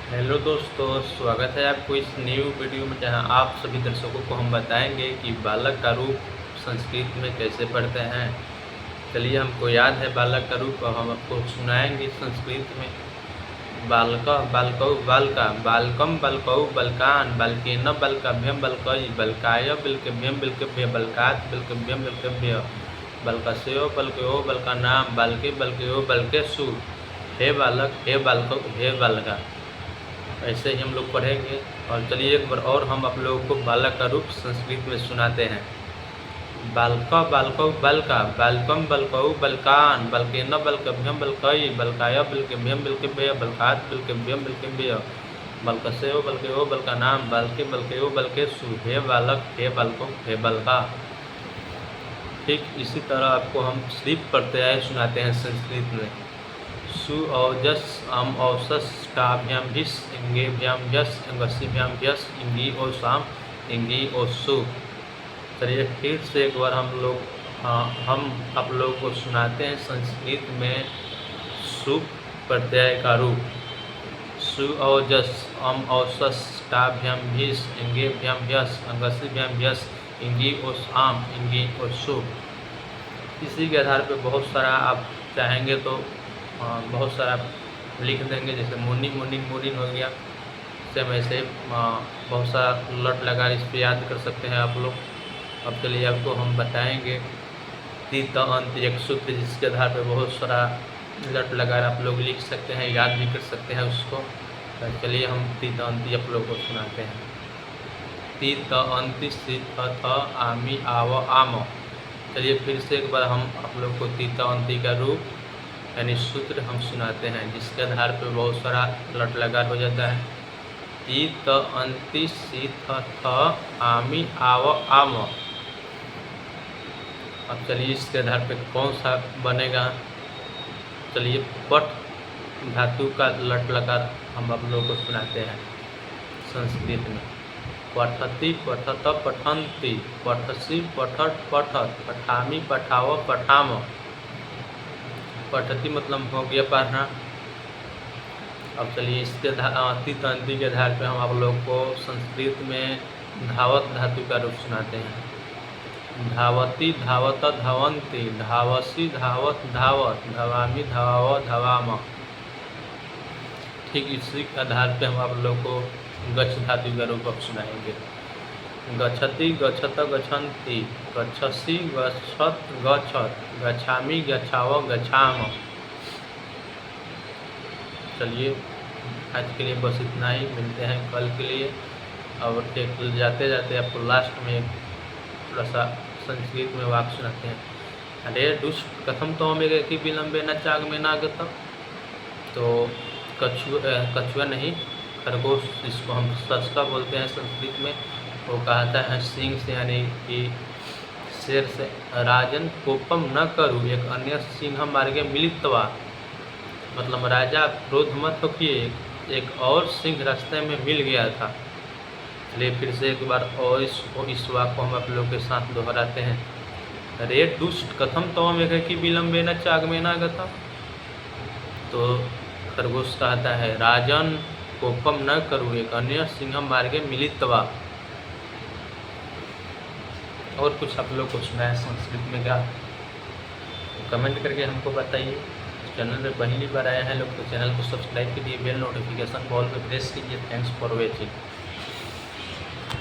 Hello दोस्तों, स्वागत है आपको इस न्यू वीडियो में, जहां आप सभी दर्शकों को हम बताएंगे कि बालक का रूप संस्कृत में कैसे पढ़ते हैं। चलिए, हमको याद है बालक का रूप, और हम आपको सुनाएंगे संस्कृत में। बालक बालकौ बालका बालकम बालकौ बालकान बालकेन बालकाभ्यम बालकई बालकाय बिलकेभ्यम बिलकेभ्य बालकात बिलकेभ्यम बिलकेभ्य बालकस्यो बालकयो बालकानाम बालके बालकयो बालकेषु। हे बालक, हे बालको, हे बालका। ऐसे ही हम लोग पढ़ेंगे। और चलिए एक बार और हम आप लोगों को बालक का रूप संस्कृत में सुनाते हैं। बालका बालकौ बालका बालकम बालकौ बालकान बालकेन बालकभ्यम बालकई बालकाय बिलकेभ्यम बिलकेभ्य बालकात बिलकेभ्यम बिलकेभ्य बालकस्यो बालकयो बालकानाम बालके बालकयो बालकेषु। हे बालक, हे बालको, हे बालका। ठीक इसी तरह आपको हम सिर्फ पढ़ते आए सुनाते हैं संस्कृत में। सु औजस अम औसस टाभ्याम भिस इंगेभ्याम यस अंगसीभ्याम यस इंगी और शाम इंगी और सु। चलिए फिर से एक बार हम आप लोग को सुनाते हैं संस्कृत में सु प्रत्यय का रूप। सु औजस अम औसस टाभ्याम भिस इंगेभ्याम यस अंगसीभ्याम यस इंगी और शाम इंगी और सु। इसी के आधार पर बहुत सारा आप चाहेंगे तो बहुत सारा लिख देंगे, जैसे मुनिन मुनिन मुनिन हो गया। सेम ऐसे बहुत सारा लट लगा इस पर याद कर सकते हैं आप लोग। अब चलिए आपको हम बताएंगे तीत अंत एक सूत्र, जिसके आधार पर बहुत सारा लट लगा आप लोग लिख सकते हैं, याद भी कर सकते हैं उसको। तो चलिए हम तीत अंत आप लोग को सुनाते हैं। तीत अंति सित थ आमी आव आम। चलिए फिर से एक बार हम आप लोग को तीत अंति का रूप यानी सूत्र हम सुनाते हैं, जिसके आधार पर बहुत सारा लट लगा हो जाता है। तीत अंति सित थ आमी आव आम। अब चलिए इसके आधार पर कौन सा बनेगा। चलिए पठ धातु का लट लगा हम आप लोगों को सुनाते हैं संस्कृत में। पठति पठत पठन्ति पठसि पठत पठत पठामि पठाव पठाम। पठति मतलब हो गया पढ़ना। अब चलिए इसके तीत अंति के आधार पर हम आप लोग को संस्कृत में धावत धातु का रूप सुनाते हैं। धावती धावत धावन्ति धावसी धावत धावत धवामी धवाव धवाम। ठीक इसी के आधार पर हम आप लोग को गच्छ धातु का रूप अब सुनाएंगे। गच्छति गच्छत गच्छन्ति गच्छसि गच्छत गच्छत गच्छामि गच्छाव गच्छाम। चलिए आज के लिए बस इतना ही, मिलते हैं कल के लिए। और एक जाते जाते आपको लास्ट में थोड़ा सा संस्कृत में वाक्य सुनाते हैं। अरे दुष्ट कथम तो मेरे की विलम्बे न चाग में नागतम। तो कछुआ नहीं, खरगोश, जिसको हम सस्ता बोलते हैं संस्कृत में, वो कहता है सिंह से यानी कि शेर से, राजन कोपम न करूँ एक अन्य सिंह मार्गे मिलित्वा। मतलब राजा क्रोध मत होइए, एक और सिंह रास्ते में मिल गया था। चलिए फिर से एक बार और इस वाक्य को हम आप लोग के साथ दोहराते हैं। रे दुष्ट कथम तो मेघ की विलम्बे न चाग में ना गता। तो खरगोश कहता है राजन कोपम न करूँ एक अन्य सिंह मार्गे मिलित्वा। और कुछ आप लोग को सुनाया संस्कृत में क्या, कमेंट करके हमको बताइए। चैनल में पहली बार आया है लोग तो चैनल को सब्सक्राइब कीजिए, बेल नोटिफिकेशन बॉल पे प्रेस कीजिए। Thanks for watching.